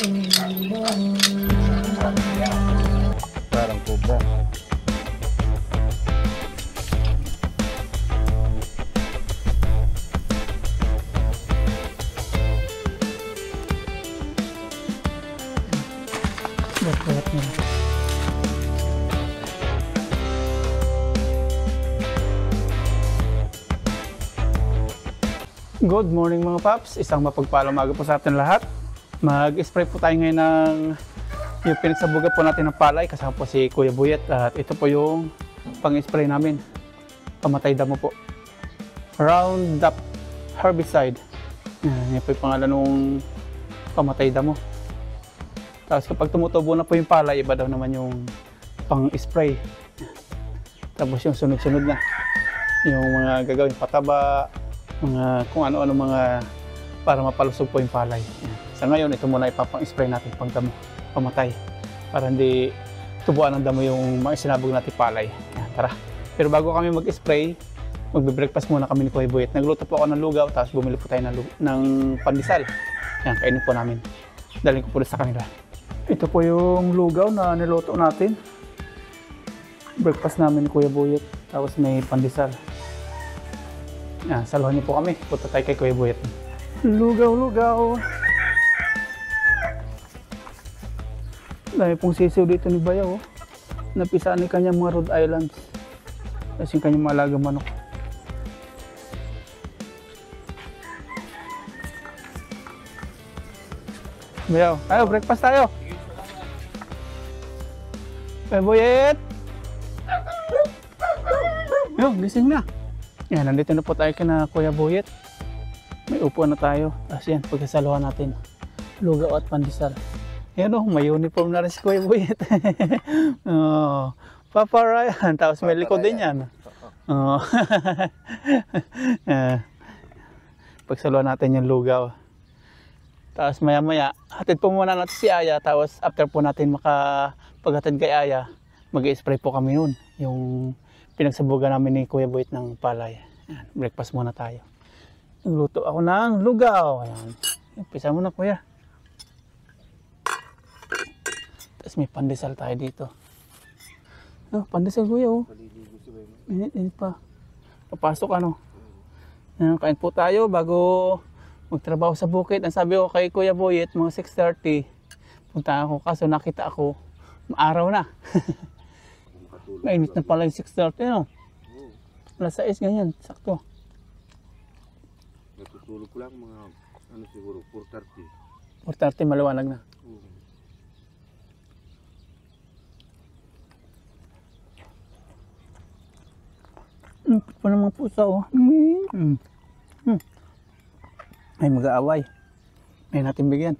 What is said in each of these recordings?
Parang kubra. Ba't nila. Good morning mga paps, isang mapagpalang umaga po sa atin lahat. Mag-spray po tayo ngayon ng yung pinagsabugan po natin ng palay, kasama po si Kuya Buyet, at ito po yung pang-spray namin, pamatay damo po, Roundup herbicide. Yan po yung pangalan ng pamatay damo. Tapos kapag tumutubo na po yung palay, iba daw naman yung pang-spray. Tapos yung sunod-sunod na yung mga gagawin pataba, mga kung ano-ano mga para mapalusog po yung palay. Yan. Sa ngayon, ito muna ipapang-spray natin pang damo, pamatay, para hindi tubuan ng damo yung mga sinabog natin palay. Yan, tara. Pero bago kami mag-spray, magbe-breakfast muna kami ni Kuya Buyet. Nagluto po ako ng lugaw, tapos bumili po tayo ng pandesal. Yan, kainin po namin. Dalhin ko po sa kanila. Ito po yung lugaw na niluto natin. Breakfast namin ni Kuya Buyet, tapos may pandesal. Yan, saluhan niyo po kami. Punta tayo kay Kuya Buyet. Lugaw, lugaw. Dahil pong sisiw dito ni Bayaw. Napisaan ni kanyang mga Rhode Islands. Kasi yung kanyang malagang manok. Bayaw, tayo, breakfast tayo. Kuya Buyet. Yo, gising na. Yan, nandito na po tayo kina Kuya Buyet. May upuan na tayo. Tapos yan, pagkasaluhan natin. Lugaw at pandesal. Yan o, may uniform na rin si Kuya Buyet. Oh, Papa Ryan. Tapos may likod din yan. Oh. Pagsaluhan natin yung lugaw. Tapos maya maya, hatid po muna natin si Aya. Tapos after po natin makapaghatid kay Aya, mag-i-spray po kami nun. Yung pinagsabugan namin ni Kuya Buyet ng palay. Ayan, breakfast muna tayo. Nagluto ako ng lugaw. Ayan. Umpisa mo na, Kuya. Tapos may pandesal tayo dito. Oh, pandesal, Kuya. Oh. Init pa. Papasok ano. Ayan, kain po tayo bago magtrabaho sa bukid. Ang sabi ko kay Kuya Buyet, mga 6:30. Punta ako, kaso nakita ako, maaraw na. Mainit na pala yung 6:30, no? Alas 6, ganyan, sakto. Natutulog ko lang mga, ano siguro, 4:30. 4:30, maliwanag na. Ito pa ng mga pusa, oh. Ay, mag-aaway. Ay, natin bigyan.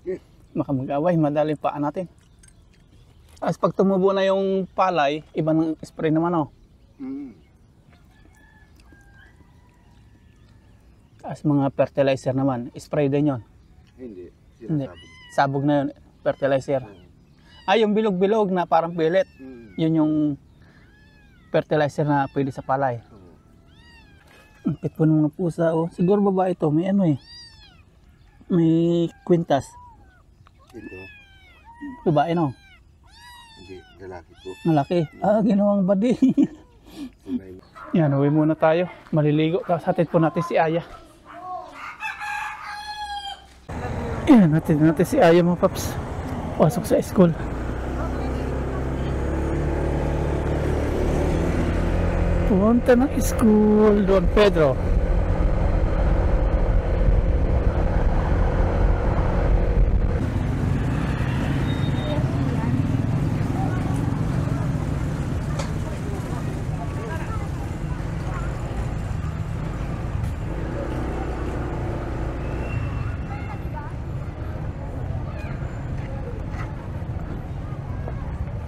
Baka mag-aaway, madaling paan natin. Tapos pag tumubo na yung palay, iba ng spray naman, oh. Tapos mga fertilizer naman, spray din yun. Hindi. Hindi. Sabog na yun, fertilizer. Ay, yung bilog-bilog na parang pellet. Yun yung fertilizer na pwede sa palay. Ang pit po ng mga pusa, oh. Siguro babae ito, may ano eh. May kwintas. Ito. Babae, no? Hindi, lalaki ko. Malaki. Ah, ginawang badi. Yan, uwi muna tayo. Maliligo. Tapos hatid po natin si Aya. Yan, hatid natin si Aya, mga paps. Pasok sa school. Punta ng school, Don Pedro.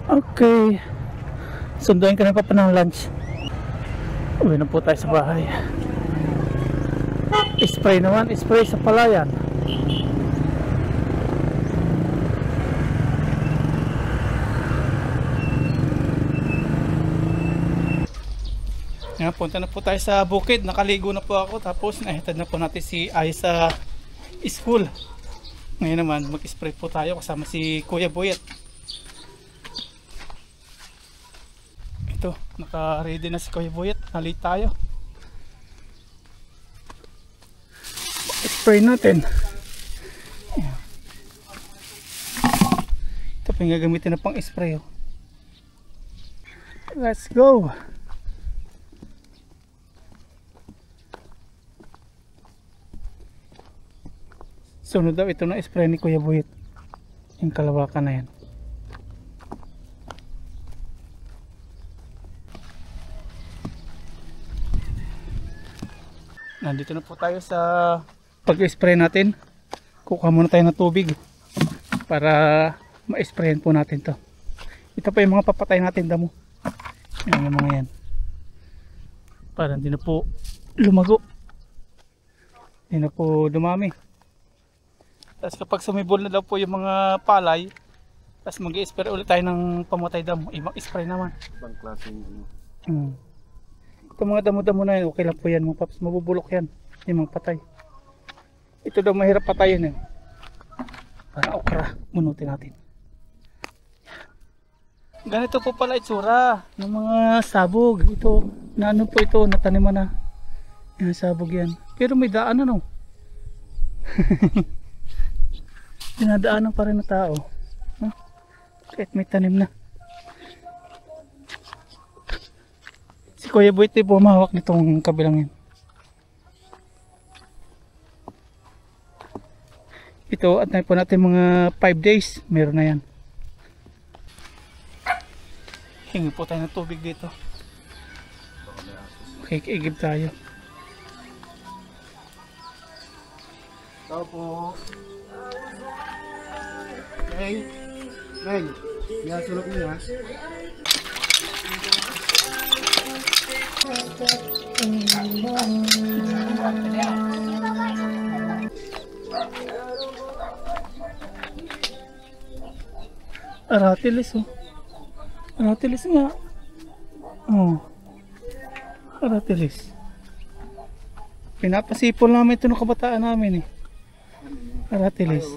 Okay. Sunduin ka na pa ng lunch. Uwi na po tayo sa bahay. Spray naman, spray sa palayan. Yan, punta na po tayo sa bukid. Nakaligo na po ako. Tapos nahihtad na po natin si Ay sa school. Ngayon naman, mag-spray po tayo kasama si Kuya Boyet. Ito, naka-ready na si Kuya Boyet. Nalit tayo. Spray natin. Ito pa yung gagamitin na pang spray. Oh. Let's go! Sunod daw ito na spray ni Kuya Boyet. Yung kalawakan na yan. Nandito na po tayo sa pag-spray natin. Kukuha muna tayo ng tubig para ma-sprayan po natin to. Ito pa yung mga papatay natin damo. Yan yung mga yan. Para hindi na po lumago. Hindi na po dumami. Tapos kapag sumibol na daw po yung mga palay, tapos mag-i-spray ulit tayo ng pamatay damo. Ibang spray naman. Ibang klaseng ano. Itong mga damo-damo na yan, okay lang po yan mga paps. Mabubulok yan. Yung mga patay. Ito daw mahirap patayin eh. Para okra. Munutin natin. Ganito po pala itsura ng mga sabog. Ito, na ano po ito, nataniman na. Yan, sabog yan. Pero may daan ano. Dinadaanan pa rin ng tao. Huh? Kahit may tanim na. Si Kuya Boyet po mahawak nitong kabilang yan. Ito, at po natin mga 5 days. Meron na yan. Hingi po tayo ng tubig dito. Okay, kaigib tayo. Tao po. Neng. Neng. Nasulok niya. Aratilis oh. Aratilis nga. Oh. Aratilis. Pinapasipol namin ito ng kabataan namin eh. Aratilis.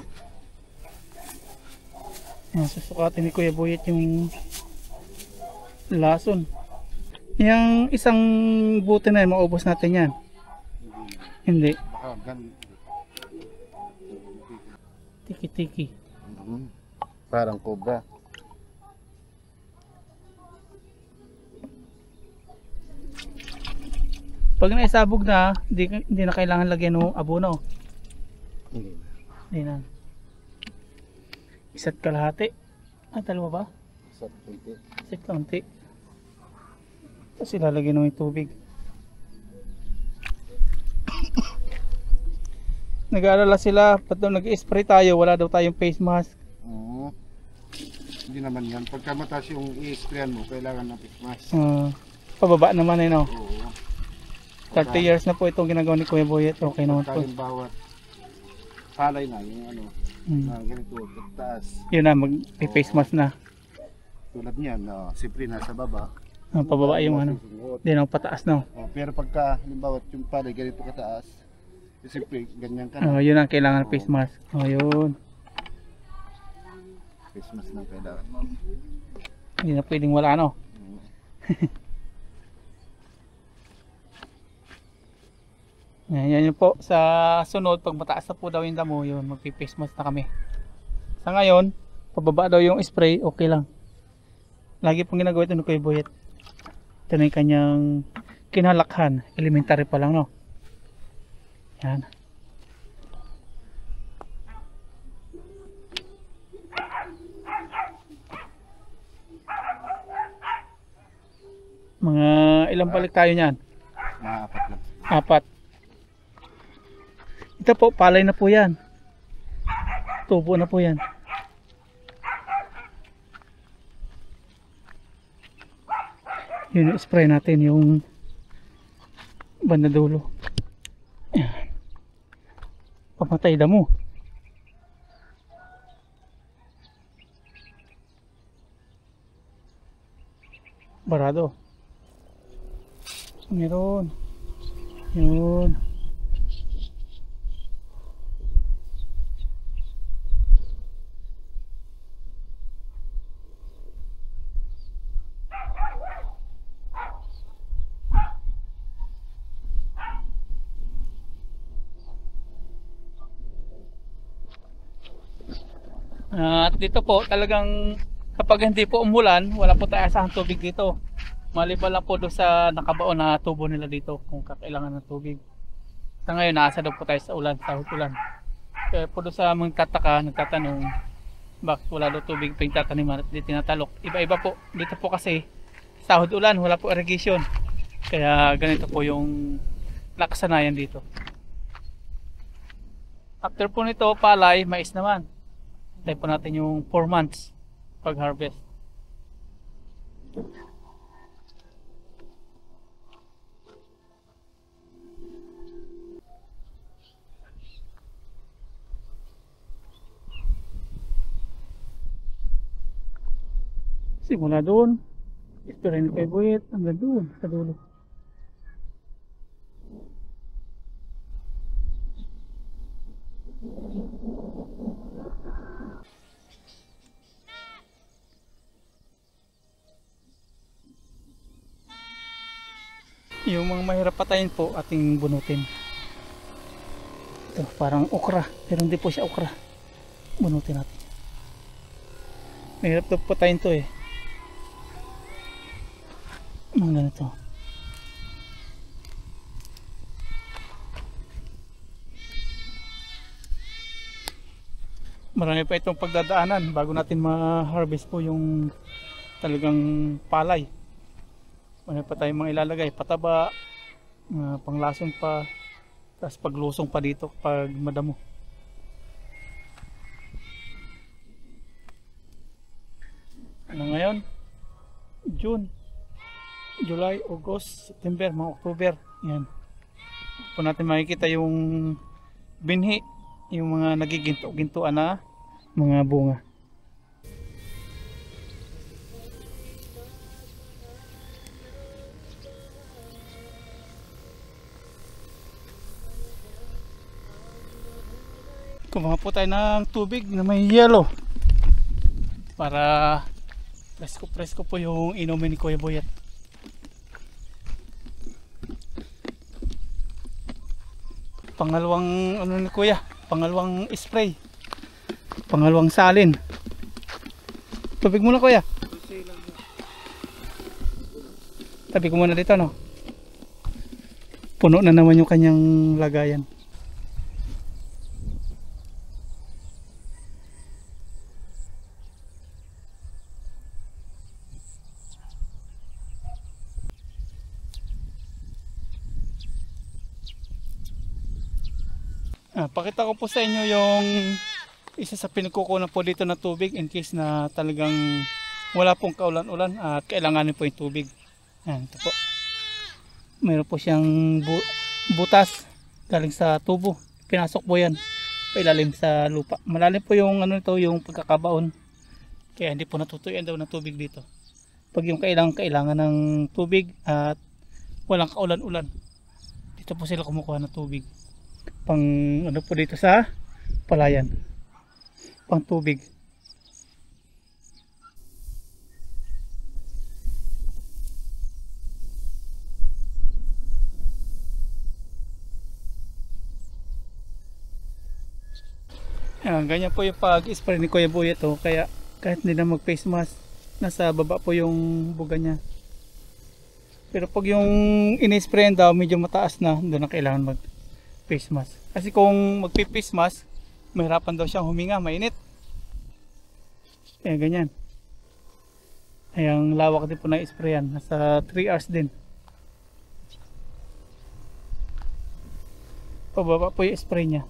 Susukatin ni Kuya Boyet yung lason. Yung isang buti na yun, maubos natin yan. Hindi. Baka gan. Tiki-tiki. Parang cobra. Pag naisabog na, hindi na kailangan lagyan ng abono. Hindi na. Hindi na. Isa't kalahati. Dalawa ba? Sa kunti. Isa't kaunti. Tapos ilalagyan ng tubig. Nag-aalala sila, pag nag-spray tayo, wala daw tayong face mask. Oo. Hindi naman yan. Pagka mataas yung i-sprayan mo, kailangan ng face mask. Pababa naman eh no. Oo. 30 years na po itong ginagawa ni Kuya Boyet. Okay naman po. Pagka yung bawat palay na, yung ano, na ganito, taas. Yun na, mag-face mask na. Tulad niyan, siyempre nasa baba. Pababa yung ano. Hindi na pataas no. Pero pagka, halimbawa, yung palay ganito kataas, siyempre, ganyan ka na. Yun ang kailangan ng face mask. Yun. Face mask na kailangan mo. Hindi na pwedeng wala no. Yan yun po. Sa sunod, pag mataas na po daw yung damo, yun, magpi-face mask na kami. Sa ngayon, pababa daw yung spray, okay lang. Lagi pong ginagawa ito ng Kuya Boyet. Ito na yung kanyang kinalakhan. Elementary pa lang, no? Yan. Mga ilang balik tayo niyan? Mga 4 lang. 4. Ito po, palay na po yan. Tubo na po yan. Yun, spray natin yung banda dulo. Ayan. Pamatay damo. Barado. Meron. Yun. At dito po talagang kapag hindi po umulan, wala po tayo asahang tubig dito. Maliban lang po doon sa nakabaon na tubo nila dito kung kakailangan ng tubig. Sa ngayon, nasa daw po tayo sa ulan, sa ulan. Kaya po doon sa mga tataka, nagtatanong, bakit wala daw tubig pa yung tataniman at di tinatalok. Iba-iba po. Dito po kasi, sahod ulan, wala po irrigation. Kaya ganito po yung nakasanayan dito. After po nito, palay, mais naman. Hintay po natin yung 4 months pag-harvest. Simula doon, ito rin kay Buyet, hanggang doon, sa dulo. Yung mga mahirap patayin po, ating bunutin. Ito, parang okra, pero hindi po siya okra. Bunutin natin. Mahirap daw patayin to eh. Mga ganito. Marami pa itong pagdadaanan bago natin ma-harvest po yung talagang palay. Marami pa tayong mga ilalagay, pataba, panglasong pa, tapos paglusong pa dito pag madamo. Ano ngayon? June, July, August, September, mga October. Yan. Po natin makikita yung binhi, yung mga nagiginto-gintuan na mga bunga. Kumuha po tayo ng tubig na may yellow para presko po yung inumin ni Kuya Buyet. Pangalawang ano ni Kuya, pangalawang spray, pangalawang salin. Tubig muna Kuya. Tabi ko muna dito, no? Puno na naman yung kanyang lagayan. Pakita ko po sa inyo yung isa sa pinagkukunan po dito na tubig in case na talagang wala pong kaulan-ulan at kailanganin po yung tubig. Ayan, ito po. Mayroon po siyang butas galing sa tubo. Pinasok po yan pailalim sa lupa. Malalim po yung ano ito, yung pagkakabaon. Kaya hindi po natutuyan daw ng tubig dito. Pag yung kailangan ng tubig at walang kaulan-ulan, dito po sila kumukuha ng tubig. Pang ano po dito sa palayan, pang tubig. Ganyan po yung pag-spray ni Kuya Buyet, kaya kahit hindi na mag face mask, nasa baba po yung buga niya. Pero pag yung in-sprayan daw medyo mataas na, doon na kailangan mag face mask. Kasi kung magpi-face mask, mahirapan daw siyang huminga, mainit. Kaya ganyan. Ay, ang lawak din po na sprayan, nasa 3 hours din. Pababa po yung spray niya.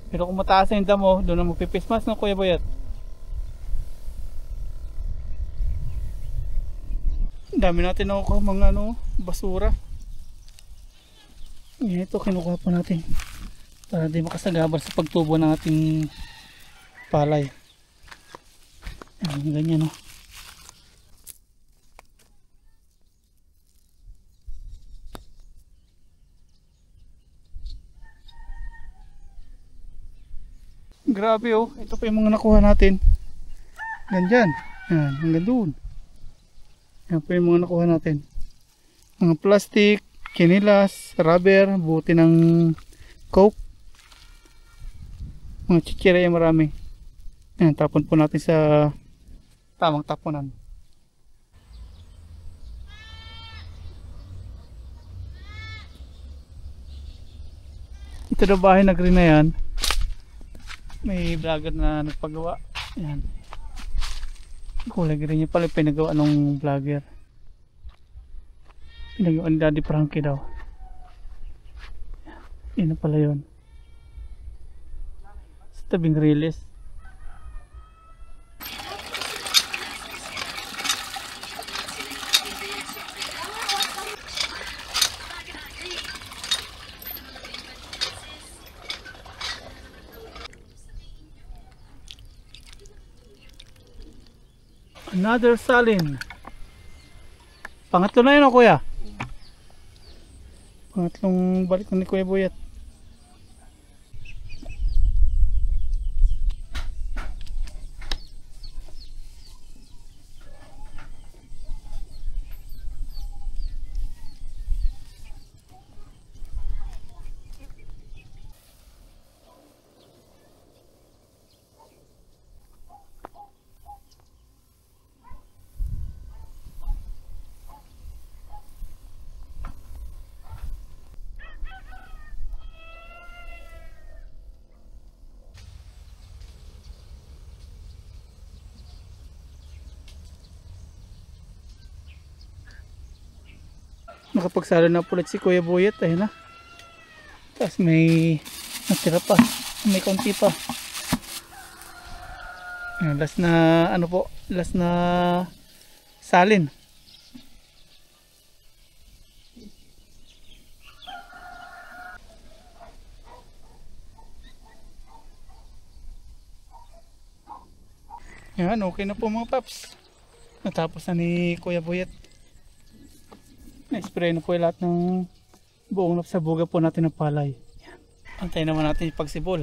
Pero kung mataas na yung damo, doon na magpi-face mask ng Kuya Buyet. Dami natin nakukuha mga basura. Ito kinukuha pa natin para di makasagabal sa pagtubo ng ating palay. Ganyan, no? Grabe, oh. Ito pa yung mga nakuha natin. Ganyan. Yan, hanggang doon. Yan po yung mga nakuha natin. Mga plastic, kinilas, rubber, buti ng coke, Mga chichirya marami. Yan, tapon po natin sa tamang tapunan. Ito na bahay na green na yan. May vlogger na nagpagawa. Yan. Kulay green niya pala pinagawa ng vlogger. Pinagawa ni Daddy Frankie daw. Yan na pala yun. Sa tabing release. Another salin. Pangatlo na yun o kuya? Pangatlong balik na ni Kuya Buyat. Nakapagsalo na ulit si Kuya Buyat, ayun na. Tapos may natira pa, may konti pa. Ayan, last na ano po, last na salin. Yan, okay na po mga paps. Natapos na ni Kuya Buyat. Na-spray na po yung lahat ng buong napsabuga po natin ng palay. Yan. Antayin naman natin yung pagsibol.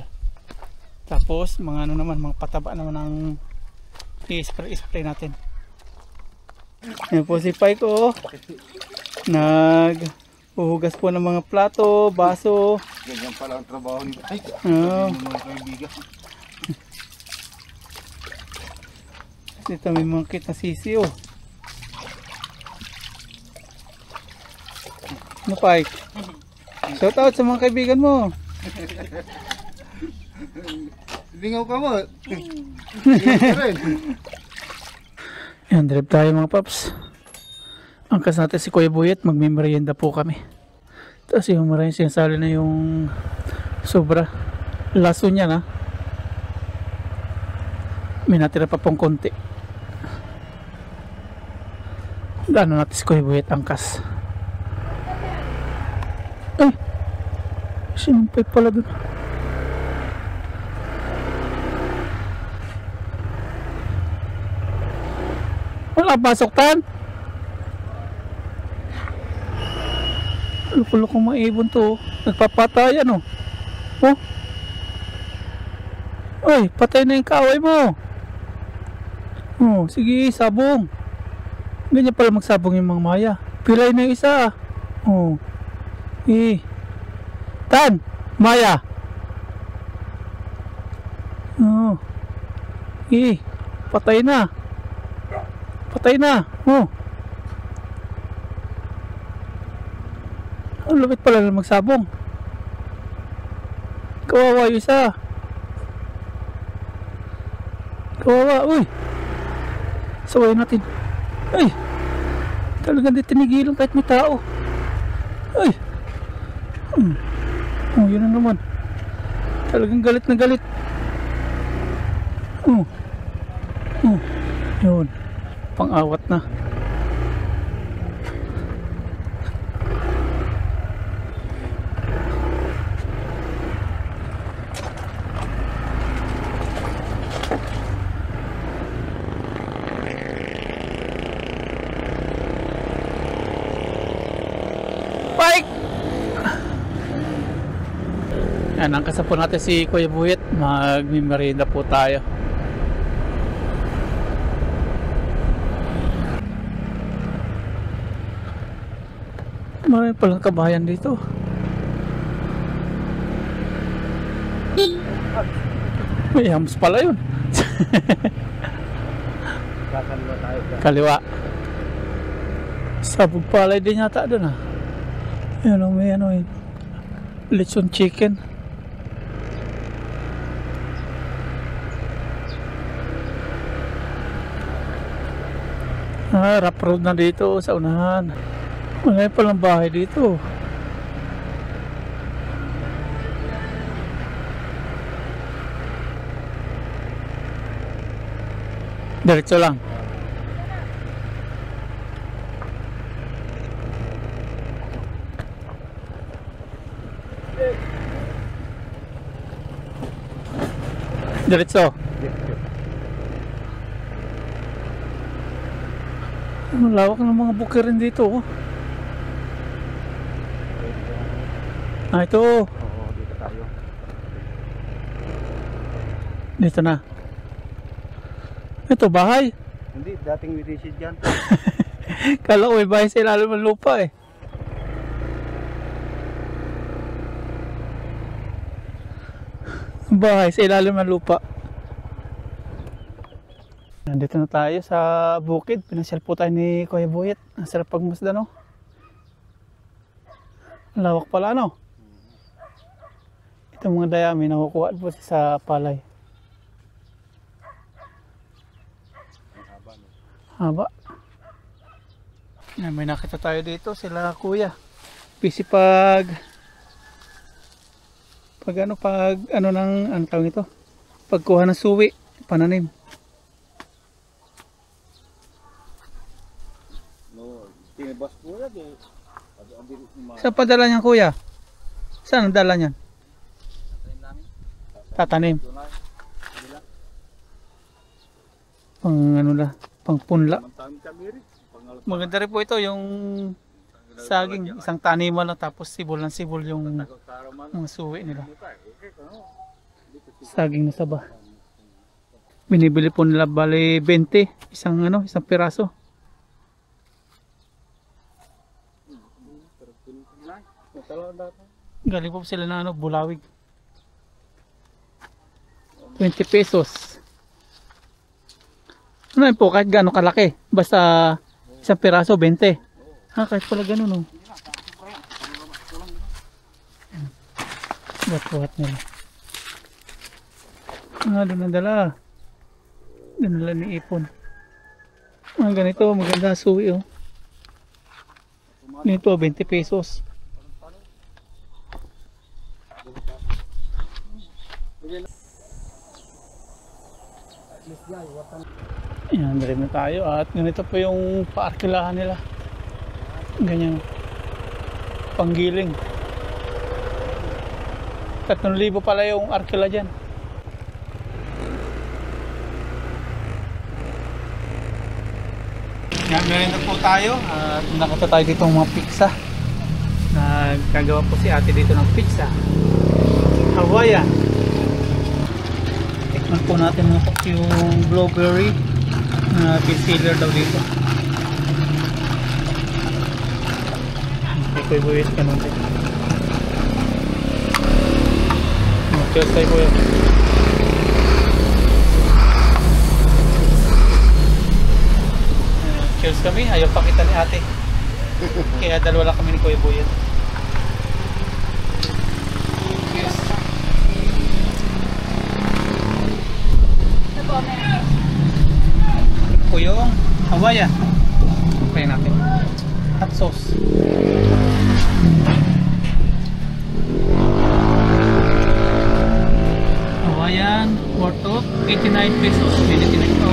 Tapos mga ano naman, mga pataba naman ang i-spray natin. Yan po si Pai ko. Naghuhugas po ng mga plato, baso. Ganyan pala ang trabaho ni Pai. Oh. Mga kaibigan. Dito may mga kita sisi oh. Ano Pai? Shout out sa mga kaibigan mo. Lingaw ka mo. Yan, drive tayo mga paps. Angkas natin si Kuya Buyat, magmemorienda po kami. Tapos yung maraming sinasali na yung sobra. Laso niya na. May natira pa pong konti. Gano'n natin si Kuya Buyat angkas. Ay! Sinumpay pala dun. Wala pasok tan. Lukulo kong maibon to. Nagpapatay ano. Oh. Uy, patay na yung kaaway mo. Oh, sige, sabong. Ganyan pala magsabong yung mga maya. Pilay na yung isa. Oh. Tan, maya. Oh. Patay na. Patay na. Oh. Ang lupit pala na magsabong. Kawawa yung isa. Kawawa. Uy. Sawayin natin. Ay. Talagang di tinigilan kahit may tao. Ay. Oh, yun na naman. Talagang galit na galit. Oh. Oh. Yun. Pang-awat na. Bike! Yan, angkasa po natin si Kuya Buyat. Magmimerienda po tayo. Marami palang kabayan dito. May hams pala yun. Kakaliwa tayo. Kaliwa. Sabog palay din yata doon ah. Yan o, may ano yun. Lechon chicken. Rough road na dito sa unahan. Malay palang bahay dito. Diretso lang. Diretso. Ang lawak ng mga bukirin dito. Oh. Ito. Oo, dito tayo. Dito na. Ito, bahay. Hindi, dating witisid dyan. Kala ko may bahay sa ilalim ng lupa eh. Bahay sa ilalim ng lupa. Nandito na tayo sa bukid. Pinasyal po tayo ni Kuya Buyet. Ang sarap pagmasdan, no? Lawak pala, no? Itong mga dayami nakukuha po sa palay. Haba. May nakita tayo dito, sila Kuya. Busy pag ano tawag ito? Pagkuha ng suwi, pananim. No, tinibas po yan eh. Saan pa dala niyan, Kuya? Saan ang dala niyan? Tatanim. Pang ano la, pang punla. Maganda rin po ito yung saging, isang taniman lang tapos sibol ng sibol yung mga suwi nila. Saging na saba. Binibili po nila bali 20, isang piraso. Galing po sila na Bulawig. 20 pesos. Ano yun po, kahit gaano kalaki. Basta isang piraso, 20. Kahit pala ganun, no. Buhat-buhat nila. Doon ang dala. Dinala ni Ipon. Ganito, maganda suwi, oh. Nito, 20 pesos. Ayan, dali na tayo at ganito po yung paarkilahan nila. Ganyan. Panggiling. 3,000 pala yung arkila dyan. Yan, meron na po tayo at nakita tayo dito ng mga pizza. Nagkagawa po si ate dito ng pizza. Hawaiian. Tikman po natin yung blueberry na bestseller daw dito. May buwis ka nun. Cheers tayo po yun. Cheers kami, ayaw pakita ni ate. Kaya dalawa lang kami ni Kuya Buyet. Cheers. Ito po yung Hawaiian. Pahin natin. Hot sauce. Hawaiian, worth of 89 pesos. Pinitin ito.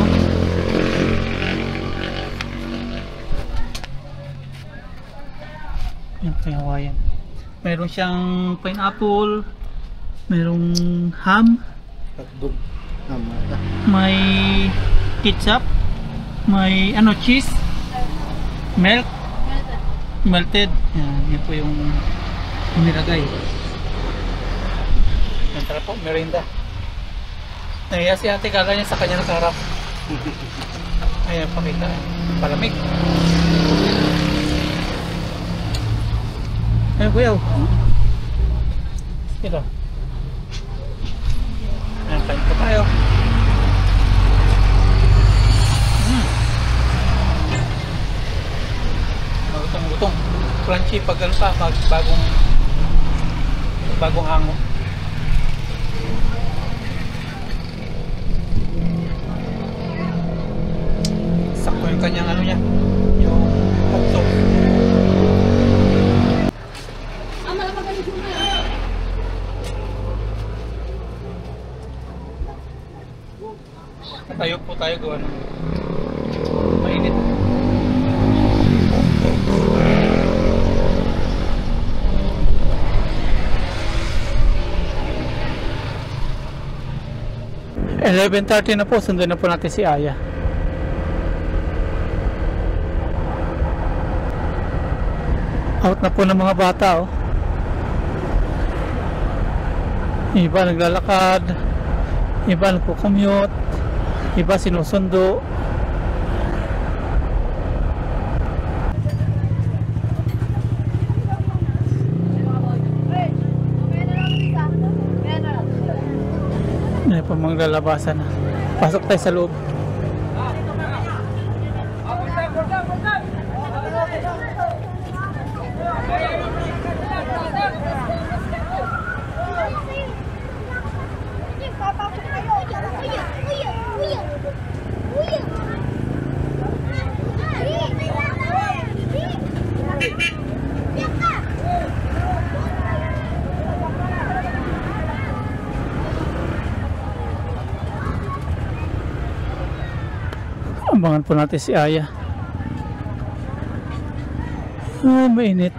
Yan po yung Hawaiian. Meron siyang pineapple, merong ham, may ketchup, may cheese, milk, melted. Yan po yung nilagay. Yan tara po, merinda. Nahiya si ate, kala niya sa kanya nakaharap. Ayan, pakita. Palamig. Ayan kuya. Sige daw. Ayan, kain po tayo. crunchy pag ano pa, pag bagong hango. Sakto yung kanyang ano niya, yung hot sauce. Tayo po tayo gawa ng mainit. (11:30) na po, sundan na po natin si Aya. Out na po ng mga bata, oh. Iba naglalakad, iba nagko-commute, iba sinusundo. Ay po, maglalabasan na. Pasok tayo sa loob. Abangan po natin si Aya. Ay, mainit.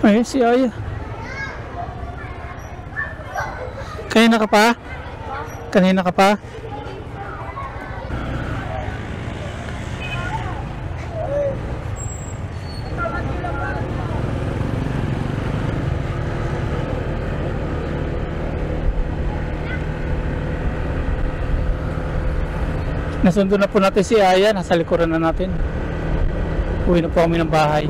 Ay, si Aya. Kanina ka pa? Kanina ka pa? Nasundo na po natin si Aya, nasa likuran na natin. Uwi na po kami ng bahay.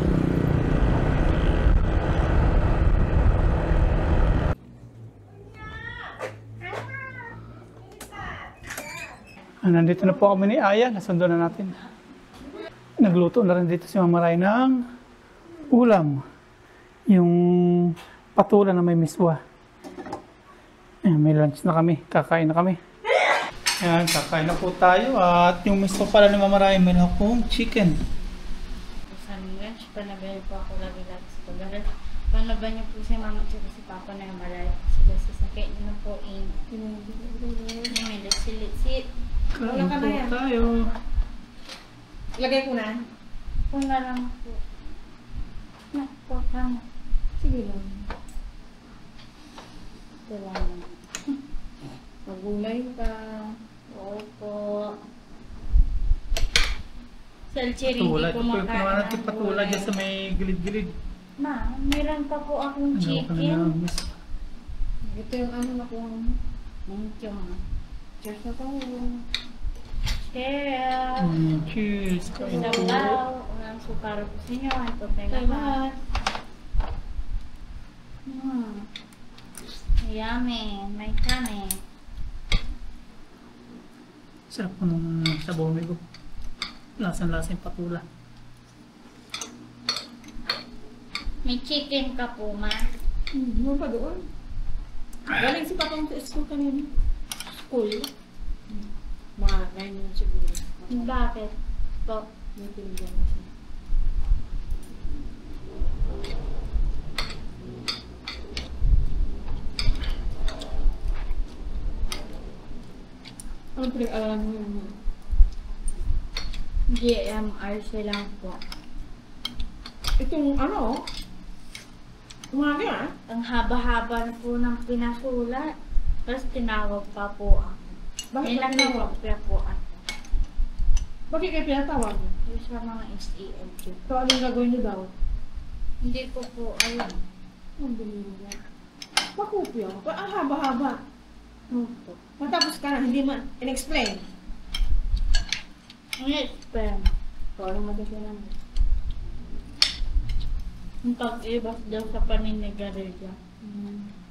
Nandito na po kami ni Aya, nasundo na natin. Nagluto na rin dito si Mama Ray ng ulam. Yung patula na may miswa. May lunch na kami, kakain na kami. Ayan, kakain na po tayo at yung mismo pala ni Mama Ray, may akong chicken. Sandwich, panabay po ako lagi sa pag-aral. Panaban niyo po si Mama at si Papa na malay. Sila sasakay niyo na po may litsit. Kain po tayo. Lagay ko na. Kung na lang po. Nakpo ka na. Sige lang. Ito lang. Magulay ka. Opo. Salchiri, Patula, hindi ito po yung kumakain naman natin ng patula gulay. dyan sa may gilid-gilid. Ma, meron pa po akong Ano ka na chicken. miss? Ito yung ano na kung Thank you, ma. cheers na tayo. Share. Cheers. Kain po. Sabaw. Unang sukar po sa inyo. Ito tayo lahat. Yummy. May kame. Sarap po nung sabaw may ko. Lasan-lasan yung patula. May chicken ka po, ma. Mo pa doon. Galing si Papa sa school kanina. School. Mga 9 yun siguro. Bakit po? May tinigyan na siya. Ano pinag-alaman mo yun? GMRC lang po. Itong ano? Umagi ah. Ang haba-haba na po ng pinasulat. Tapos tinawag pa po ako. Bakit May ka tinawag? nakita po ako. Bakit kayo pinatawag? Yung sa mga SELG. So ano yung gagawin niyo daw? Hindi ko po alam. Ang bilhin niya. Makupyo. Ang haba-haba. Opo. Matapos ka na, hindi man in-explain. Yes, pero So, ano maganda lang? ang pag-ibas daw sa paninigarilya. Mm.